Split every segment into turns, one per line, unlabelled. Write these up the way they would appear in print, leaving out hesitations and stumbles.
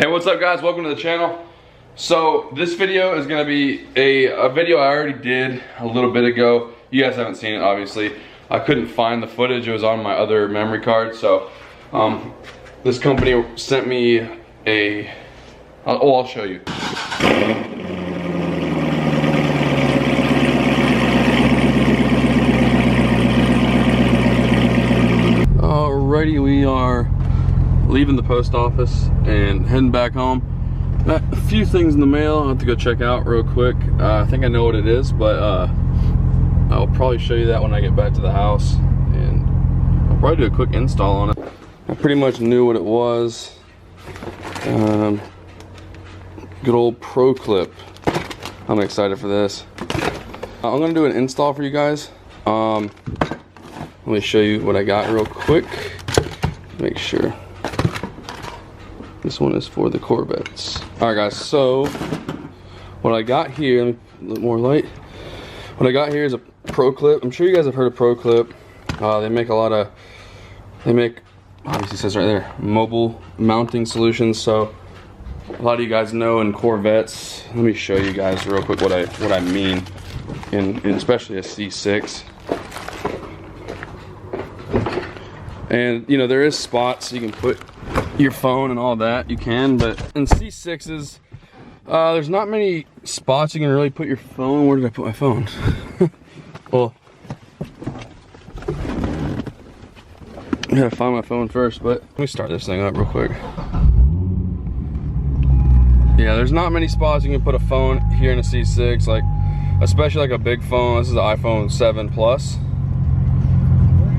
Hey, what's up guys? Welcome to the channel. So this video is going to be a video I already did a little bit ago. You guys haven't seen it obviously. I couldn't find the footage, it was on my other memory card. So this company sent me a, I'll show you. Alrighty, we are leaving the post office and heading back home. Got a few things in the mail I have to go check out real quick. I think I know what it is, but I'll probably show you that when I get back to the house, and I'll probably do a quick install on it. I pretty much knew what it was. Good old ProClip. I'm excited for this. I'm gonna do an install for you guys. Let me show you what I got real quick. Make sure. This one is for the Corvettes. Alright guys, so what I got here, let me a little more light. What I got here is a ProClip. I'm sure you guys have heard of ProClip. They make obviously it says right there, mobile mounting solutions. So a lot of you guys know in Corvettes, let me show you guys real quick what I mean in especially a C6. And you know, there is spots you can put your phone and all that, you can, but in C6s there's not many spots you can really put your phone. Where did I put my phone? Well, I gotta find my phone first, but let me start this thing up real quick. Yeah, there's not many spots you can put a phone here in a C6, like especially like a big phone. This is the iPhone 7 Plus,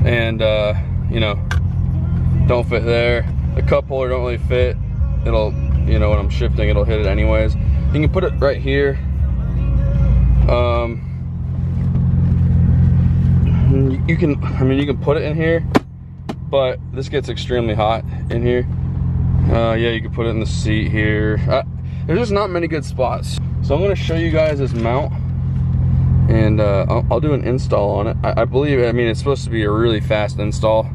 and you know, don't fit there. The cup holder don't really fit. It'll, you know, when I'm shifting, it'll hit it anyways. You can put it right here. You can put it in here, but this gets extremely hot in here. Yeah, you can put it in the seat here. There's just not many good spots. So I'm gonna show you guys this mount, and I'll do an install on it. I mean, it's supposed to be a really fast install.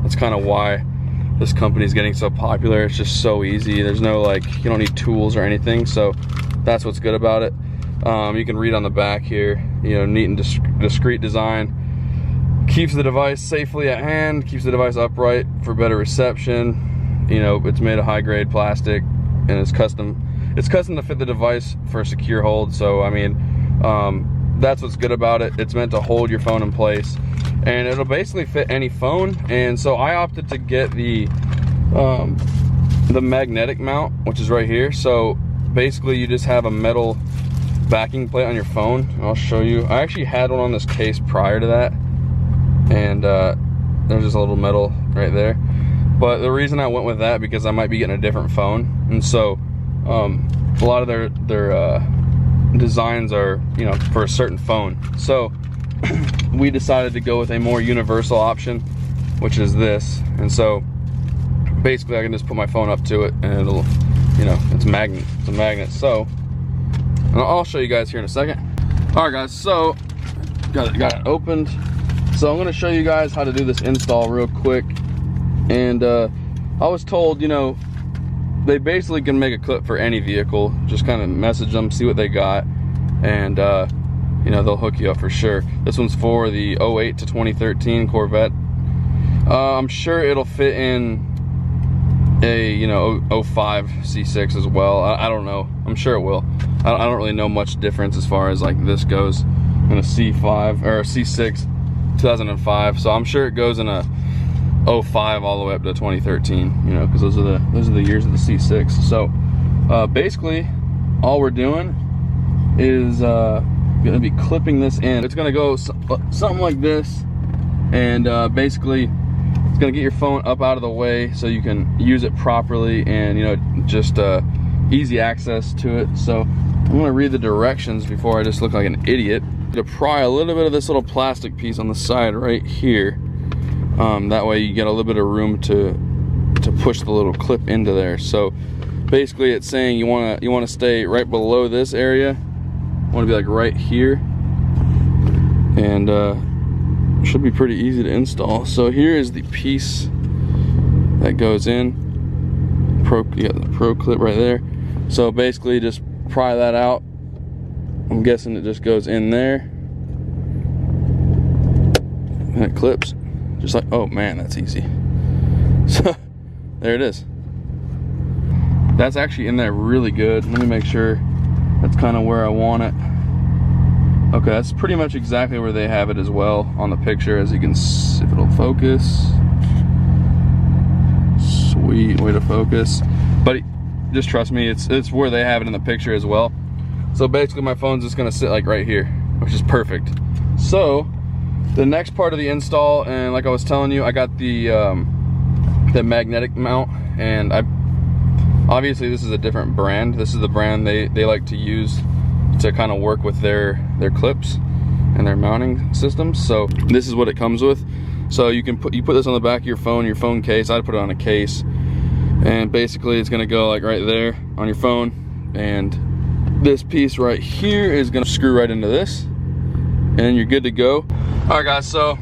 That's kind of why this company is getting so popular. It's just so easy. There's no, like, you don't need tools or anything, so that's what's good about it. You can read on the back here, you know, neat and discreet design. Keeps the device safely at hand, keeps the device upright for better reception. You know, it's made of high-grade plastic, and it's custom to fit the device for a secure hold. So I mean, that's what's good about it. It's meant to hold your phone in place, and it'll basically fit any phone. And so I opted to get the magnetic mount, which is right here. So basically you just have a metal backing plate on your phone. I'll show you. I actually had one on this case prior to that, and there's just a little metal right there. But the reason I went with that, because I might be getting a different phone, and so a lot of their designs are, you know, for a certain phone. So we decided to go with a more universal option, which is this. And so basically I can just put my phone up to it, and it'll, you know, it's a magnet. So, and I'll show you guys here in a second. All right guys, so got it opened. So I'm gonna show you guys how to do this install real quick. And I was told, you know, they basically can make a clip for any vehicle. Just kind of message them, see what they got, and you know, they'll hook you up for sure. This one's for the 08 to 2013 Corvette. I'm sure it'll fit in a, you know, 05 C6 as well. I don't know. I'm sure it will. I don't really know much difference as far as like this goes in a C5 or a C6 2005. So I'm sure it goes in a 05 all the way up to 2013, you know, because those are the years of the C6. So basically all we're doing is gonna be clipping this in. It's gonna go something like this, and basically it's gonna get your phone up out of the way so you can use it properly, and you know, just easy access to it. So I'm gonna read the directions before I just look like an idiot. To pry a little bit of this little plastic piece on the side right here. That way you get a little bit of room to push the little clip into there. So basically it's saying you want to stay right below this area. You want to be like right here, and should be pretty easy to install. So here is the piece that goes in. You got the ProClip right there. So basically just pry that out. I'm guessing it just goes in there. And it clips. Just like, oh man, that's easy. So there it is. That's actually in there really good. Let me make sure that's kind of where I want it. Okay, that's pretty much exactly where they have it as well on the picture, as you can see, if it'll focus. Sweet way to focus. But just trust me, it's where they have it in the picture as well. So basically my phone's just gonna sit like right here, which is perfect. So the next part of the install, and like I was telling you, I got the magnetic mount, and obviously this is a different brand. This is the brand they like to use to kind of work with their clips and their mounting systems. So this is what it comes with. So you put this on the back of your phone case. I'd put it on a case, and basically it's gonna go like right there on your phone, and this piece right here is gonna screw right into this, and you're good to go. All right guys, so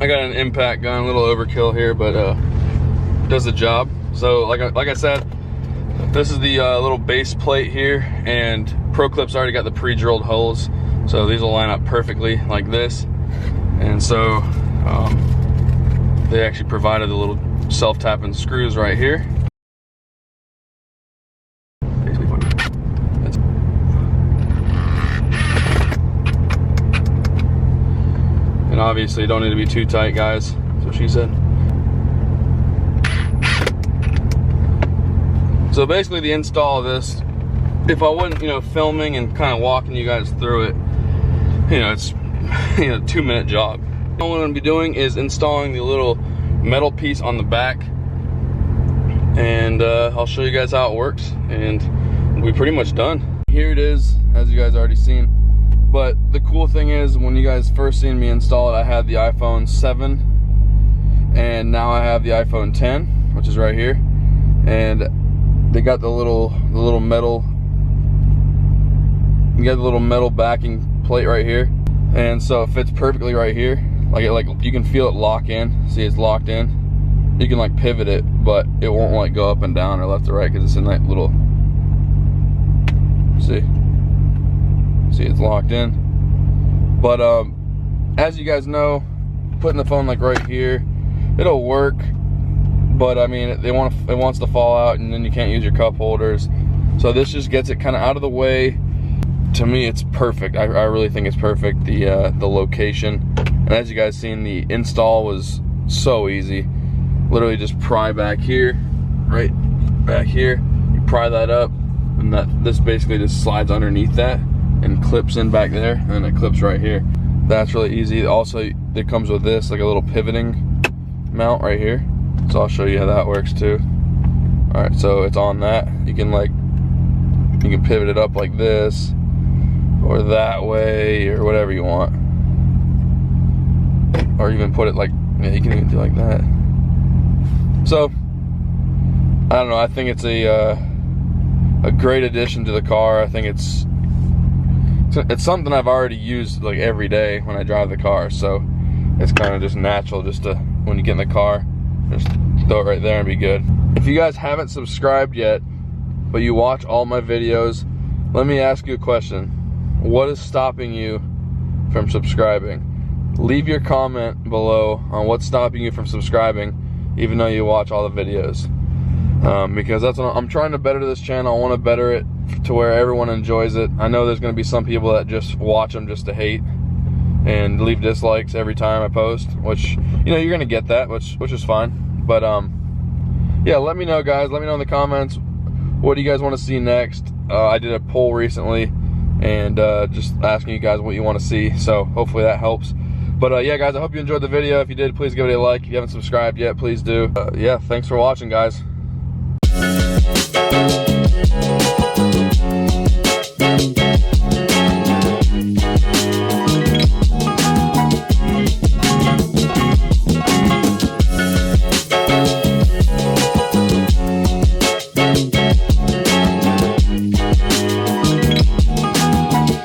I got an impact gun, a little overkill here, but does the job. So like I said, this is the little base plate here, and ProClip's already got the pre-drilled holes, so these will line up perfectly like this. And so they actually provided the little self-tapping screws right here. And obviously don't need to be too tight, guys. That's what she said. So basically the install of this, if I wasn't, filming and kind of walking you guys through it, it's, a 2-minute job. All I'm gonna be doing is installing the little metal piece on the back, and I'll show you guys how it works, and we'll be pretty much done. Here it is, as you guys already seen. But the cool thing is, when you guys first seen me install it, I had the iPhone 7, and now I have the iPhone 10, which is right here, and they got the little metal. You got the little metal backing plate right here, and so it fits perfectly right here. Like you can feel it lock in. See, it's locked in. You can like pivot it, but it won't like go up and down or left or right because it's in that little. See, it's locked in. But as you guys know, putting the phone like right here, it'll work. But I mean, it wants to fall out, and then you can't use your cup holders. So this just gets it kind of out of the way. To me, it's perfect. I really think it's perfect. The location, and as you guys seen, the install was so easy. Literally just pry back here, right back here. You pry that up, and this basically just slides underneath that and clips in back there, and then it clips right here. That's really easy. Also, it comes with this, like a little pivoting mount right here. So I'll show you how that works too. All right, so it's on that. You can pivot it up like this, or that way, or whatever you want. Or even put it like, yeah, you can even do like that. So, I don't know, I think it's a great addition to the car. I think it's something I've already used like every day when I drive the car. So, it's kind of just natural just to, when you get in the car, just throw it right there and be good. If you guys haven't subscribed yet, but you watch all my videos, let me ask you a question. What is stopping you from subscribing? Leave your comment below on what's stopping you from subscribing, even though you watch all the videos. Because that's what I'm trying to better this channel. I want to better it to where everyone enjoys it. I know there's going to be some people that just watch them just to hate and leave dislikes every time I post, which, you're going to get that, which is fine. But yeah, let me know, guys. Let me know in the comments, what do you guys want to see next? I did a poll recently, and just asking you guys what you want to see, so hopefully that helps. But yeah, guys, I hope you enjoyed the video. If you did, please give it a like. If you haven't subscribed yet, please do. Yeah, thanks for watching, guys.